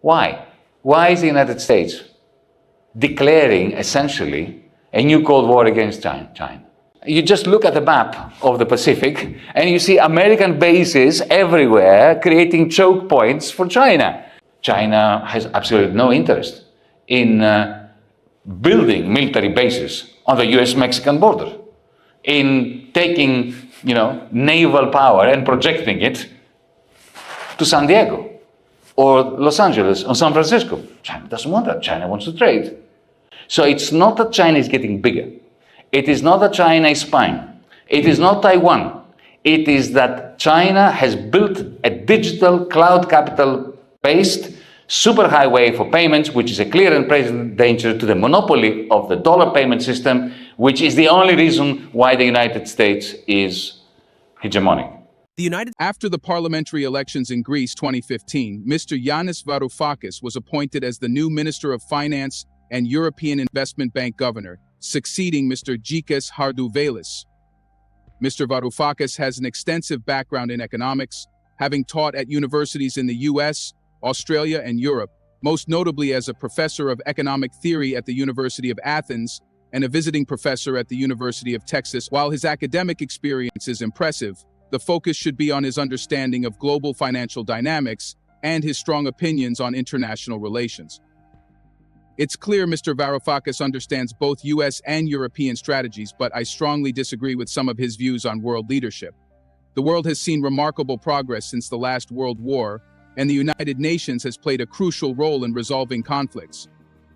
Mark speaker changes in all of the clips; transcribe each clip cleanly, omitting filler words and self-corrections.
Speaker 1: Why? Why is the United States declaring essentially a new Cold War against China? You just look at the map of the Pacific and you see American bases everywhere creating choke points for China. China has absolutely no interest in building military bases on the US-Mexican border, in taking, naval power and projecting it to San Diego or Los Angeles or San Francisco. China doesn't want that. China wants to trade. So it's not that China is getting bigger. It is not that China is spying. It is not Taiwan. It is that China has built a digital cloud capital-based superhighway for payments, which is a clear and present danger to the monopoly of the dollar payment system, which is the only reason why the United States is hegemonic.
Speaker 2: After the parliamentary elections in Greece 2015, Mr. Yanis Varoufakis was appointed as the new Minister of Finance and European Investment Bank Governor, succeeding Mr. Gikas Hardouvelis. Mr. Varoufakis has an extensive background in economics, having taught at universities in the US, Australia, and Europe, most notably as a professor of economic theory at the University of Athens and a visiting professor at the University of Texas. While his academic experience is impressive, the focus should be on his understanding of global financial dynamics and his strong opinions on international relations. It's clear Mr. Varoufakis understands both US and European strategies, but I strongly disagree with some of his views on world leadership. The world has seen remarkable progress since the last World War, and the United Nations has played a crucial role in resolving conflicts.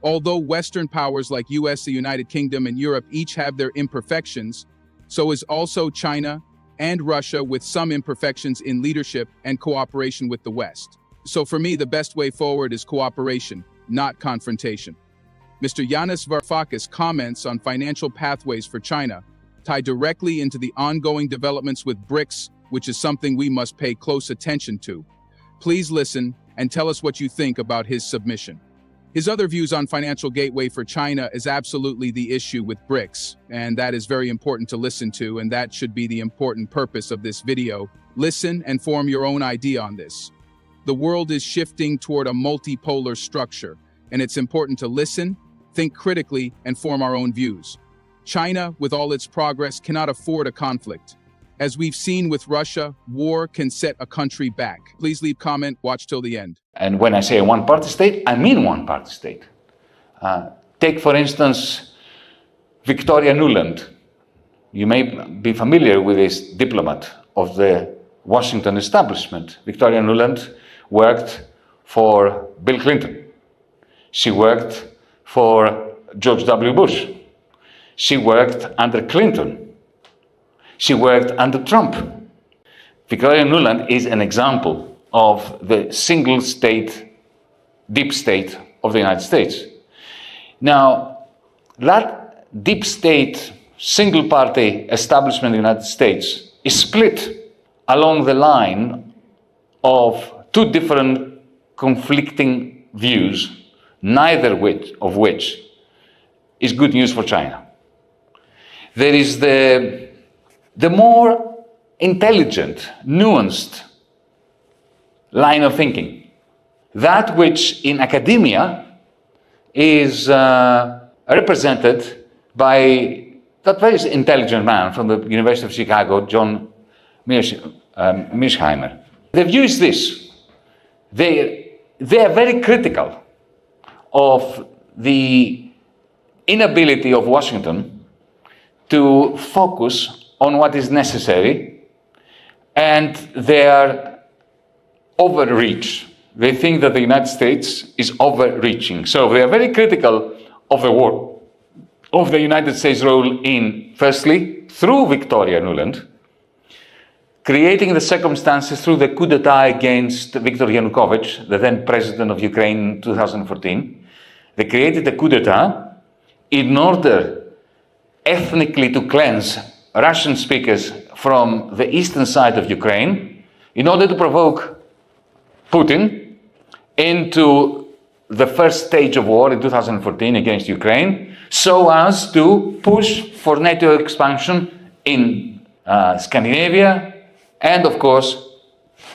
Speaker 2: Although Western powers like US, the United Kingdom, and Europe each have their imperfections, so is also China and Russia, with some imperfections in leadership and cooperation with the West. So for me, the best way forward is cooperation, not confrontation. Mr. Yanis Varoufakis' comments on financial pathways for China tie directly into the ongoing developments with BRICS, which is something we must pay close attention to. Please listen and tell us what you think about his submission. His other views on financial gateway for China is absolutely the issue with BRICS, and that is very important to listen to, and that should be the important purpose of this video. Listen and form your own idea on this. The world is shifting toward a multipolar structure, and it's important to listen, think critically, and form our own views. China, with all its progress, cannot afford a conflict. As we've seen with Russia, war can set a country back. Please leave comment, watch till the end.
Speaker 1: And when I say a one-party state, I mean one-party state. Take, for instance, Victoria Nuland. You may be familiar with this diplomat of the Washington establishment. Victoria Nuland worked for Bill Clinton. She worked for George W. Bush. She worked under Clinton. She worked under Trump. Victoria Nuland is an example of the single state, deep state of the United States. Now, that deep state, single party establishment in the United States is split along the line of two different conflicting views, neither of which is good news for China. There is the more intelligent, nuanced line of thinking, that which in academia is represented by that very intelligent man from the University of Chicago, John Mearsheimer. The view is this: they are very critical of the inability of Washington to focus on what is necessary, and their overreach. They think that the United States is overreaching. So they are very critical of the war, of the United States' role in, firstly, through Victoria Nuland, creating the circumstances through the coup d'etat against Viktor Yanukovych, the then president of Ukraine in 2014. They created the coup d'etat in order ethnically to cleanse Russian speakers from the eastern side of Ukraine, in order to provoke Putin into the first stage of war in 2014 against Ukraine, so as to push for NATO expansion in Scandinavia and, of course,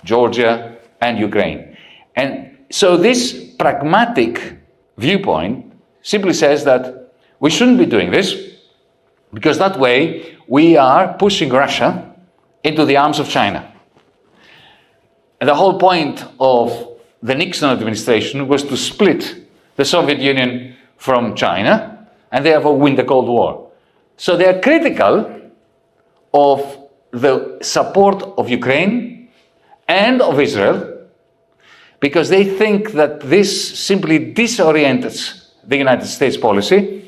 Speaker 1: Georgia and Ukraine. And So this pragmatic viewpoint simply says that we shouldn't be doing this, because that way we are pushing Russia into the arms of China. And the whole point of the Nixon administration was to split the Soviet Union from China and therefore win the Cold War. So they are critical of the support of Ukraine and of Israel, because they think that this simply disorients the United States policy.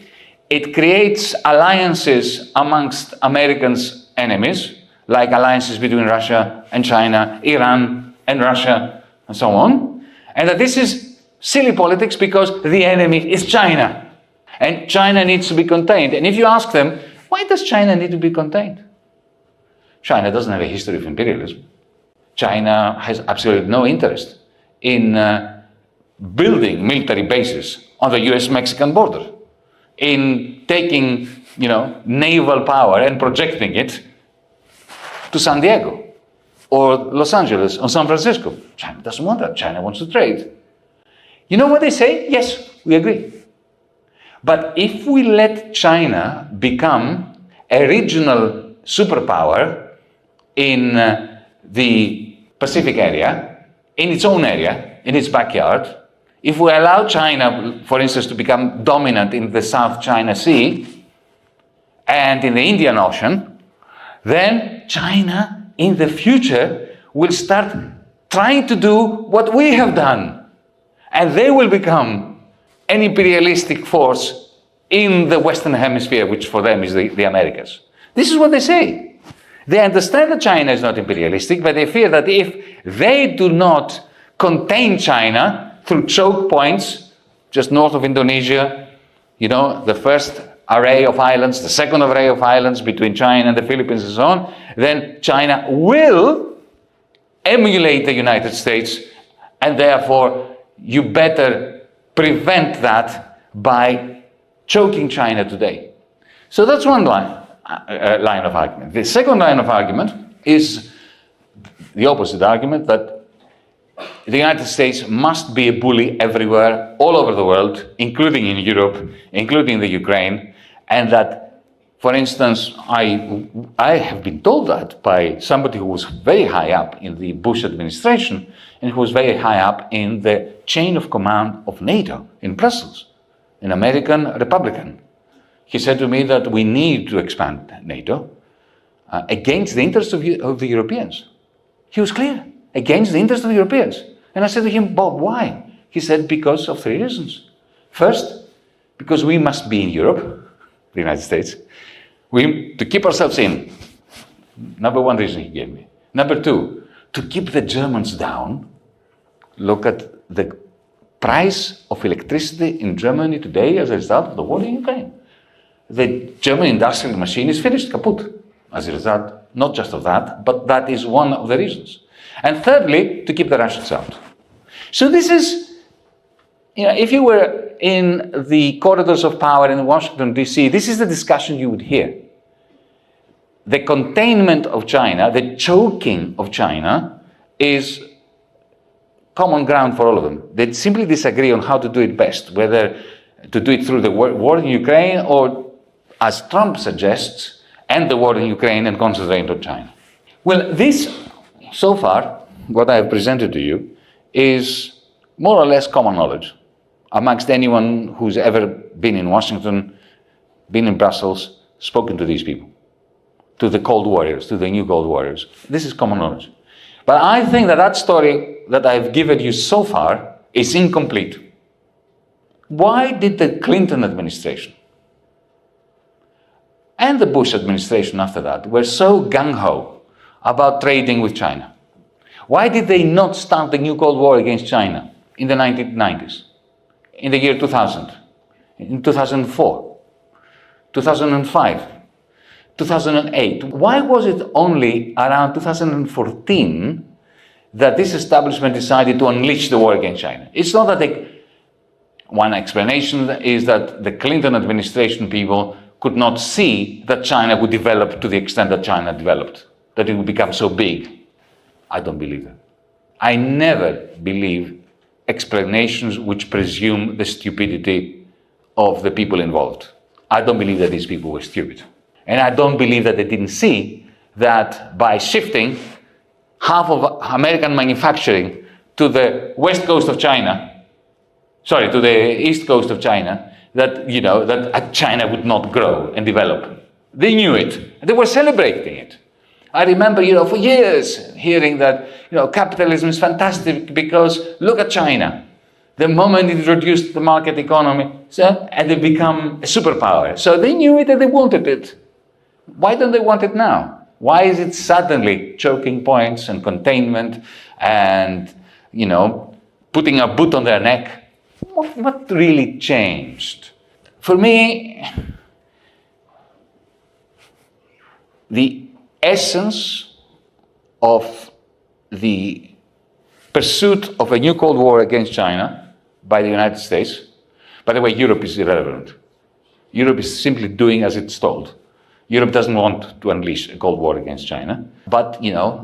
Speaker 1: It creates alliances amongst Americans' enemies, like alliances between Russia and China, Iran and Russia, and so on. And that this is silly politics because the enemy is China. And China needs to be contained. And if you ask them, why does China need to be contained? China doesn't have a history of imperialism. China has absolutely no interest in building military bases on the US-Mexican border, in taking, naval power and projecting it to San Diego or Los Angeles or San Francisco. China doesn't want that. China wants to trade. You know what they say? Yes, we agree. But if we let China become a regional superpower in the Pacific area, in its own area, in its backyard, if we allow China, for instance, to become dominant in the South China Sea and in the Indian Ocean, then China in the future will start trying to do what we have done. And they will become an imperialistic force in the Western Hemisphere, which for them is the Americas. This is what they say. They understand that China is not imperialistic, but they fear that if they do not contain China through choke points, just north of Indonesia, the first array of islands, the second array of islands between China and the Philippines and so on, then China will emulate the United States, and therefore you better prevent that by choking China today. So that's one line of argument. The second line of argument is the opposite argument, that the United States must be a bully everywhere, all over the world, including in Europe, including the Ukraine, and that, for instance, I have been told that by somebody who was very high up in the Bush administration and who was very high up in the chain of command of NATO in Brussels, an American Republican. He said to me that we need to expand NATO against the interests of the Europeans. He was clear, against the interests of the Europeans. And I said to him, Bob, why? He said, because of three reasons. First, because we must be in Europe, the United States, to keep ourselves in. Number one reason he gave me. Number two, to keep the Germans down. Look at the price of electricity in Germany today as a result of the war in Ukraine. The German industrial machine is finished, kaput, as a result, not just of that, but that is one of the reasons. And thirdly, to keep the Russians out. So this is, if you were in the corridors of power in Washington, D.C., this is the discussion you would hear. The containment of China, the choking of China, is common ground for all of them. They simply disagree on how to do it best, whether to do it through the war in Ukraine or, as Trump suggests, end the war in Ukraine and concentrate on China. Well, this, so far, what I have presented to you is more or less common knowledge amongst anyone who's ever been in Washington, been in Brussels, spoken to these people, to the Cold Warriors, to the new Cold Warriors. This is common knowledge. But I think that story that I've given you so far is incomplete. Why did the Clinton administration and the Bush administration after that were so gung-ho about trading with China? Why did they not start the new Cold War against China in the 1990s, in the year 2000, in 2004, 2005, 2008? Why was it only around 2014 that this establishment decided to unleash the war against China? It's not that one explanation is that the Clinton administration people could not see that China would develop to the extent that China developed, that it would become so big. I don't believe that. I never believe explanations which presume the stupidity of the people involved. I don't believe that these people were stupid. And I don't believe that they didn't see that by shifting half of American manufacturing to the west coast of China, to the east coast of China, that China would not grow and develop. They knew it, and they were celebrating it. I remember, for years hearing that, capitalism is fantastic because look at China. The moment it introduced the market economy, and they become a superpower. So they knew it and they wanted it. Why don't they want it now? Why is it suddenly choking points and containment and, putting a boot on their neck? What really changed? For me, the essence of the pursuit of a new Cold War against China by the United States, by the way, Europe is irrelevant. Europe is simply doing as it's told. Europe doesn't want to unleash a Cold War against China, but,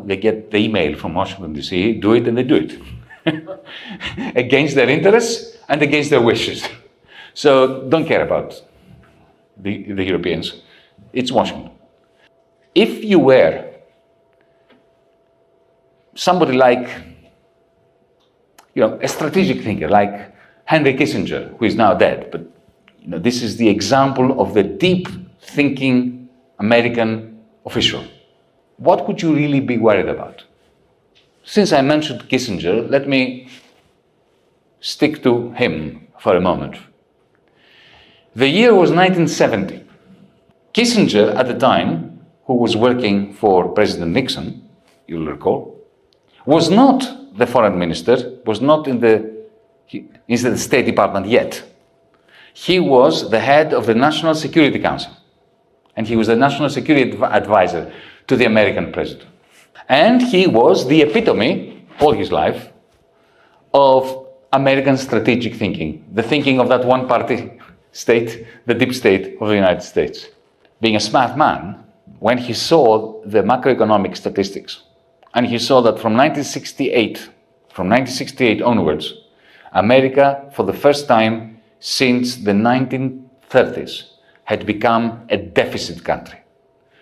Speaker 1: they get the email from Washington, D.C., do it, and they do it. Against their interests and against their wishes. So don't care about the Europeans. It's Washington. If you were somebody like, a strategic thinker like Henry Kissinger, who is now dead, but this is the example of the deep thinking American official. What would you really be worried about? Since I mentioned Kissinger, let me stick to him for a moment. The year was 1970. Kissinger, at the time, who was working for President Nixon, you'll recall, was not the foreign minister, was not in the State Department yet. He was the head of the National Security Council, and he was the National Security Advisor to the American president. And he was the epitome, all his life, of American strategic thinking, the thinking of that one-party state, the deep state of the United States. Being a smart man, when he saw the macroeconomic statistics, and he saw that from 1968 onwards, America, for the first time since the 1930s, had become a deficit country.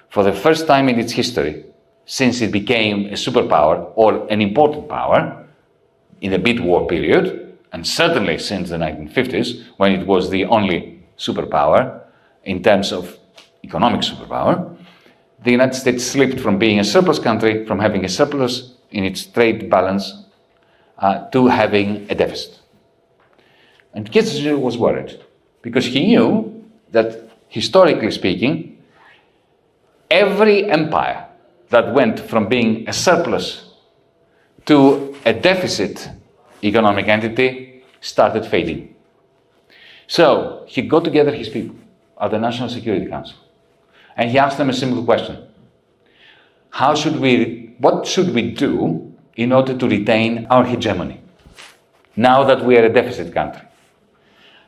Speaker 1: For the first time in its history, since it became a superpower or an important power in the mid-war period, and certainly since the 1950s, when it was the only superpower in terms of economic superpower, the United States slipped from being a surplus country, from having a surplus in its trade balance, to having a deficit. And Kissinger was worried, because he knew that, historically speaking, every empire that went from being a surplus to a deficit economic entity started fading. So he got together his people at the National Security Council, and he asked them a simple question. What should we do in order to retain our hegemony, now that we are a deficit country?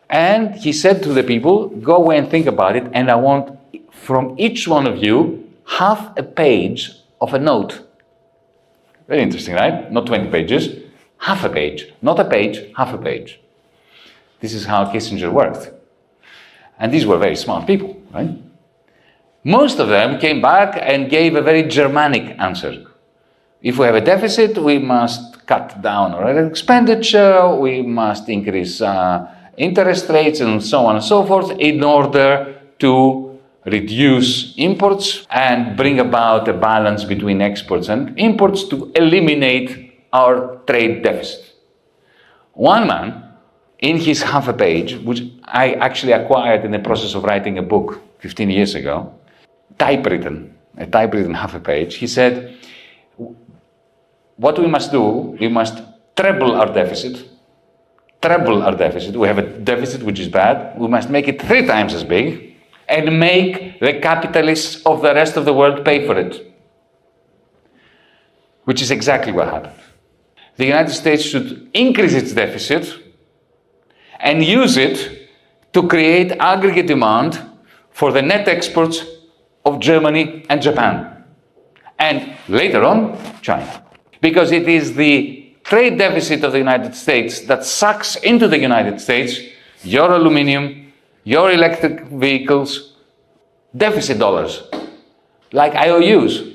Speaker 1: And he said to the people, go away and think about it, and I want from each one of you half a page of a note. Very interesting, right? Not 20 pages, half a page. Not a page, half a page. This is how Kissinger worked. And these were very smart people, right? Most of them came back and gave a very Germanic answer. If we have a deficit, we must cut down our expenditure, we must increase interest rates and so on and so forth in order to reduce imports and bring about a balance between exports and imports to eliminate our trade deficit. One man, in his half a page, which I actually acquired in the process of writing a book 15 years ago, typewritten half a page, he said, what we must do, we must treble our deficit. We have a deficit which is bad. We must make it 3 times as big and make the capitalists of the rest of the world pay for it. Which is exactly what happened. The United States should increase its deficit and use it to create aggregate demand for the net exports of Germany and Japan. And later on, China. Because it is the trade deficit of the United States that sucks into the United States your aluminium, your electric vehicles, deficit dollars, like IOUs.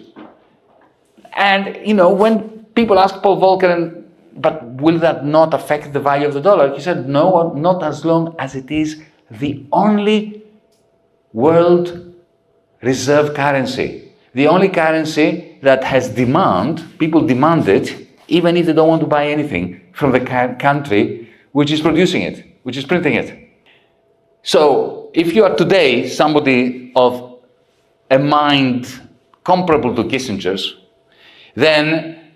Speaker 1: And, when people ask Paul Volcker, but will that not affect the value of the dollar? He said, no, not as long as it is the only world reserve currency. The only currency that has demand, people demand it, even if they don't want to buy anything from the country which is producing it, which is printing it. So, if you are today somebody of a mind comparable to Kissinger's, then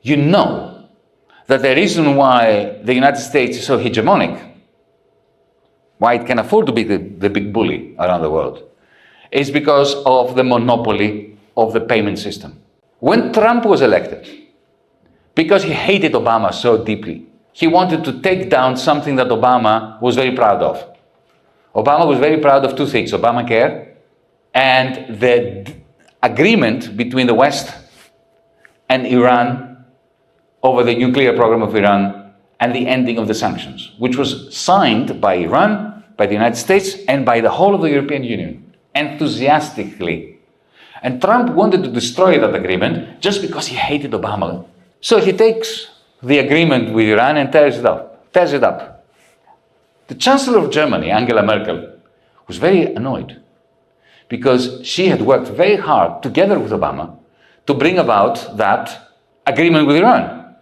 Speaker 1: you know that the reason why the United States is so hegemonic, why it can afford to be the big bully around the world, is because of the monopoly of the payment system. When Trump was elected, because he hated Obama so deeply, he wanted to take down something that Obama was very proud of. Obama was very proud of two things, Obamacare and the agreement between the West and Iran over the nuclear program of Iran and the ending of the sanctions, which was signed by Iran, by the United States, and by the whole of the European Union, enthusiastically. And Trump wanted to destroy that agreement just because he hated Obama. So he takes the agreement with Iran and tears it up. The Chancellor of Germany, Angela Merkel, was very annoyed because she had worked very hard together with Obama to bring about that agreement with Iran.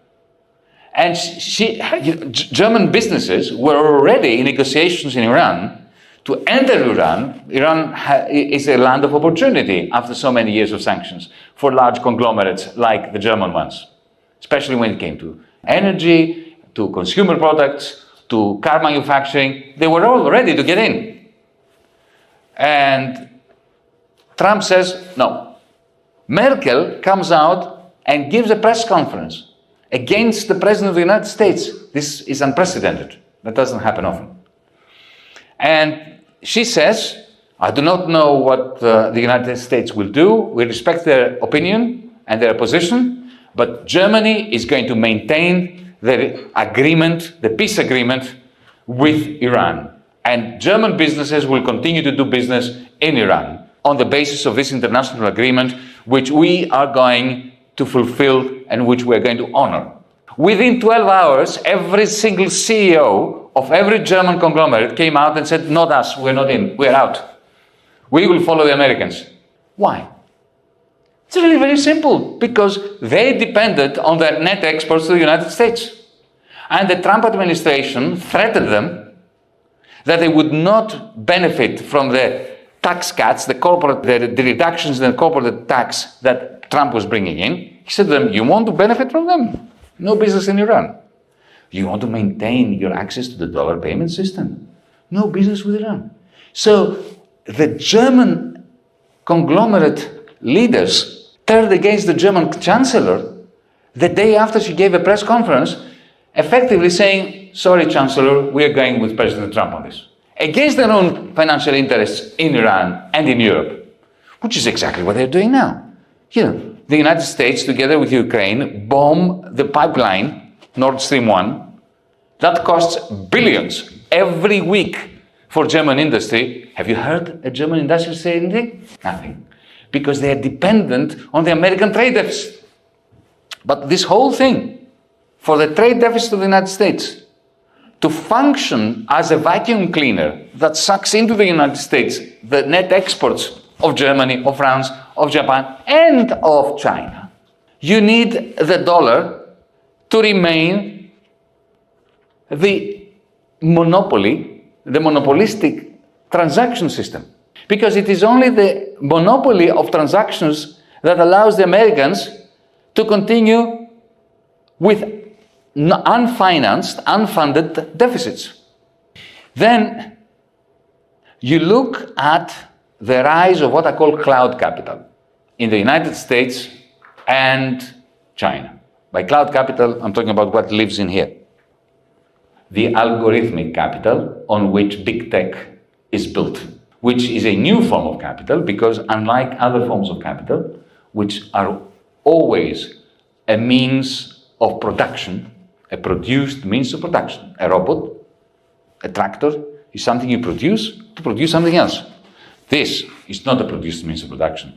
Speaker 1: And German businesses were already in negotiations in Iran to enter Iran. Iran is a land of opportunity after so many years of sanctions for large conglomerates like the German ones, especially when it came to energy, to consumer products, to car manufacturing. They were all ready to get in. And Trump says, no. Merkel comes out and gives a press conference against the President of the United States. This is unprecedented. That doesn't happen often. And she says, I do not know what the United States will do. We respect their opinion and their position, but Germany is going to maintain the agreement, the peace agreement with Iran. And German businesses will continue to do business in Iran on the basis of this international agreement, which we are going to fulfill and which we are going to honor. Within 12 hours, every single CEO of every German conglomerate came out and said, not us, we're not in, we're out. We will follow the Americans. Why? It's really very simple, because they depended on their net exports to the United States. And the Trump administration threatened them that they would not benefit from the tax cuts, the reductions in the corporate tax that Trump was bringing in. He said to them, you want to benefit from them? No business in Iran. You want to maintain your access to the dollar payment system? No business with Iran. So the German conglomerate leaders turned against the German chancellor the day after she gave a press conference, effectively saying, sorry, Chancellor, we are going with President Trump on this. Against their own financial interests in Iran and in Europe, which is exactly what they're doing now. The United States, together with Ukraine, bomb the pipeline, Nord Stream 1. That costs billions every week for German industry. Have you heard a German industry say anything? Nothing. Because they are dependent on the American trade deficit. But this whole thing, for the trade deficit of the United States to function as a vacuum cleaner that sucks into the United States the net exports of Germany, of France, of Japan, and of China, you need the dollar to remain the monopoly, the monopolistic transaction system. Because it is only the monopoly of transactions that allows the Americans to continue with unfinanced, unfunded deficits. Then you look at the rise of what I call cloud capital in the United States and China. By cloud capital, I'm talking about what lives in here. The algorithmic capital on which big tech is built, which is a new form of capital because unlike other forms of capital, which are always a means of production, a produced means of production. A robot, a tractor, is something you produce to produce something else. This is not a produced means of production.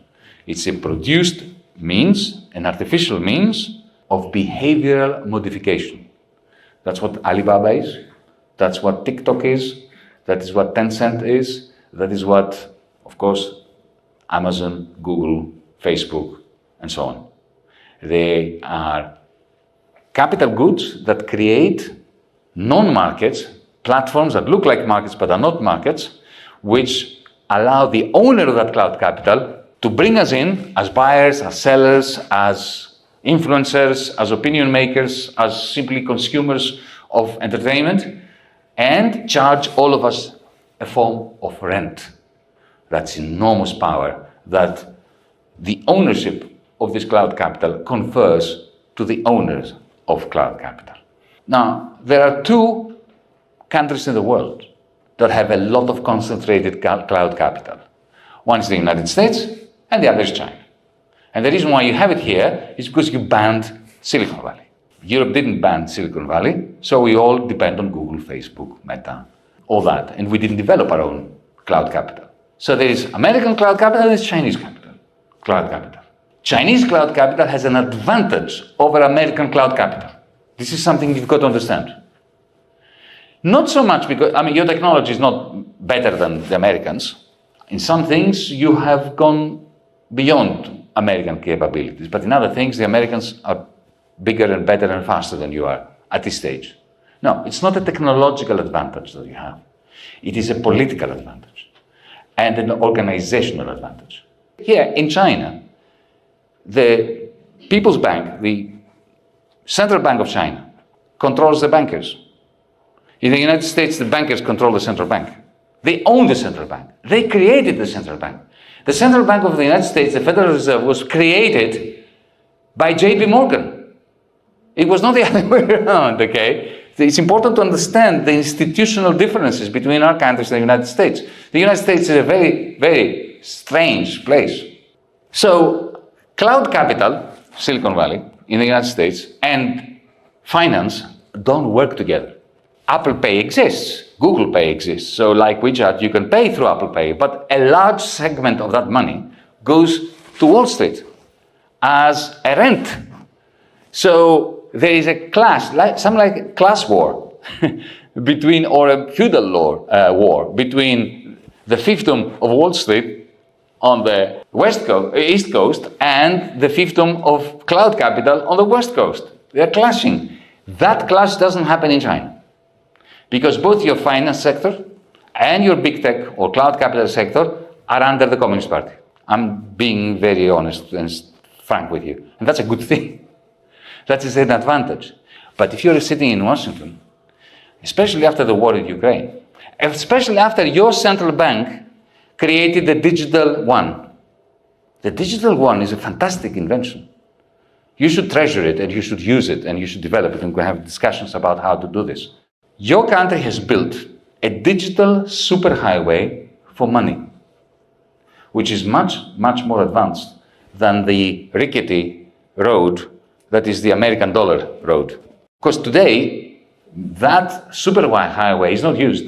Speaker 1: It's a produced means, an artificial means of behavioral modification. That's what Alibaba is. That's what TikTok is. That is what Tencent is. That is what, of course, Amazon, Google, Facebook, and so on. They are capital goods that create non-markets, platforms that look like markets but are not markets, which allow the owner of that cloud capital to bring us in as buyers, as sellers, as influencers, as opinion makers, as simply consumers of entertainment, and charge all of us a form of rent. That's enormous power that the ownership of this cloud capital confers to the owners of cloud capital. Now, there are two countries in the world that have a lot of concentrated cloud capital. One is the United States, and the other is China. And the reason why you have it here is because you banned Silicon Valley. Europe didn't ban Silicon Valley, so we all depend on Google, Facebook, Meta, all that. And we didn't develop our own cloud capital. So there is American cloud capital and there's Chinese cloud capital. Chinese cloud capital has an advantage over American cloud capital. This is something you've got to understand. Not so much because, your technology is not better than the Americans. In some things, you have gone beyond American capabilities, but in other things, the Americans are bigger and better and faster than you are at this stage. No, it's not a technological advantage that you have. It is a political advantage and an organizational advantage. Here in China, the People's Bank, the Central Bank of China, controls the bankers. In the United States, the bankers control the central bank. They own the central bank. They created the central bank. The Central Bank of the United States, the Federal Reserve, was created by J.P. Morgan. It was not the other way around, okay? It's important to understand the institutional differences between our countries and the United States. The United States is a very, very strange place. So, cloud capital, Silicon Valley, in the United States, and finance don't work together. Apple Pay exists, Google Pay exists, so like WeChat, you can pay through Apple Pay, but a large segment of that money goes to Wall Street as a rent. So there is a class, something like a class war between, or a feudal war between the fiefdom of Wall Street on the East Coast and the fiefdom of cloud capital on the West Coast. They're clashing. That clash doesn't happen in China. Because both your finance sector and your big tech or cloud capital sector are under the Communist Party. I'm being very honest and frank with you. And that's a good thing. That is an advantage. But if you're sitting in Washington, especially after the war in Ukraine, especially after your central bank created the digital yuan. The digital yuan is a fantastic invention. You should treasure it and you should use it and you should develop it, and we have discussions about how to do this. Your country has built a digital superhighway for money, which is much, much more advanced than the rickety road that is the American dollar road. Because today, that superhighway is not used.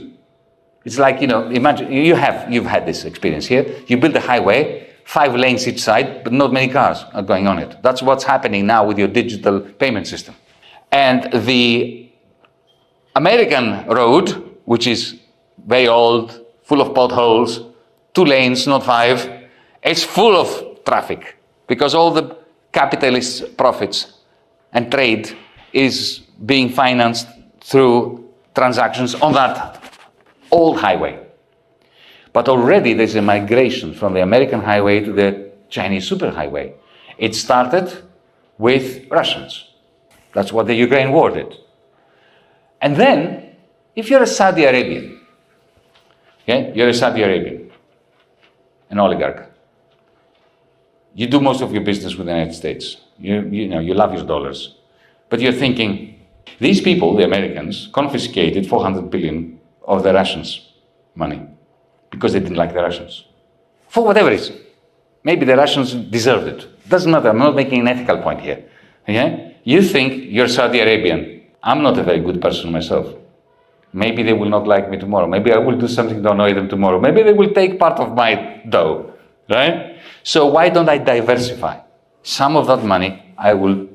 Speaker 1: It's like, imagine, you've had this experience here. You build a highway, 5 lanes each side, but not many cars are going on it. That's what's happening now with your digital payment system. And the American road, which is very old, full of potholes, 2 lanes, not 5, it's full of traffic because all the capitalist profits and trade is being financed through transactions on that old highway. But already there's a migration from the American highway to the Chinese superhighway. It started with Russians. That's what the Ukraine war did. And then, if you're a Saudi Arabian, okay, you're a Saudi Arabian, an oligarch. You do most of your business with the United States. You love your dollars. But you're thinking, these people, the Americans, confiscated 400 billion of the Russians' money because they didn't like the Russians. For whatever reason. Maybe the Russians deserved it. Doesn't matter. I'm not making an ethical point here. Yeah? You think you're Saudi Arabian. I'm not a very good person myself. Maybe they will not like me tomorrow. Maybe I will do something to annoy them tomorrow. Maybe they will take part of my dough, right? So why don't I diversify? Some of that money I will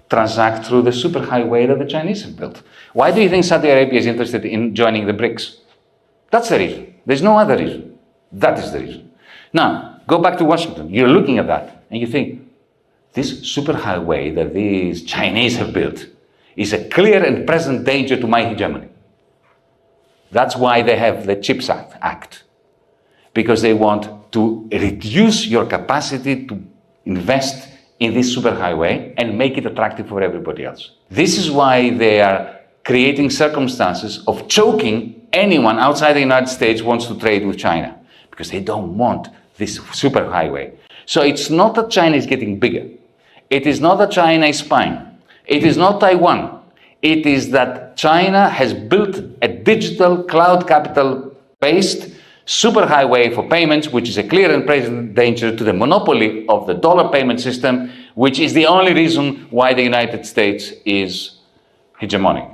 Speaker 1: transact through the superhighway that the Chinese have built. Why do you think Saudi Arabia is interested in joining the BRICS? That's the reason. There's no other reason. That is the reason. Now, go back to Washington. You're looking at that and you think, this superhighway that these Chinese have built is a clear and present danger to my hegemony. That's why they have the CHIPS Act, because they want to reduce your capacity to invest in this superhighway and make it attractive for everybody else. This is why they are creating circumstances of choking anyone outside the United States who wants to trade with China, because they don't want this superhighway. So it's not that China is getting bigger. It is not that China is spying. It is not Taiwan. It is that China has built a digital cloud capital-based superhighway for payments, which is a clear and present danger to the monopoly of the dollar payment system, which is the only reason why the United States is hegemonic.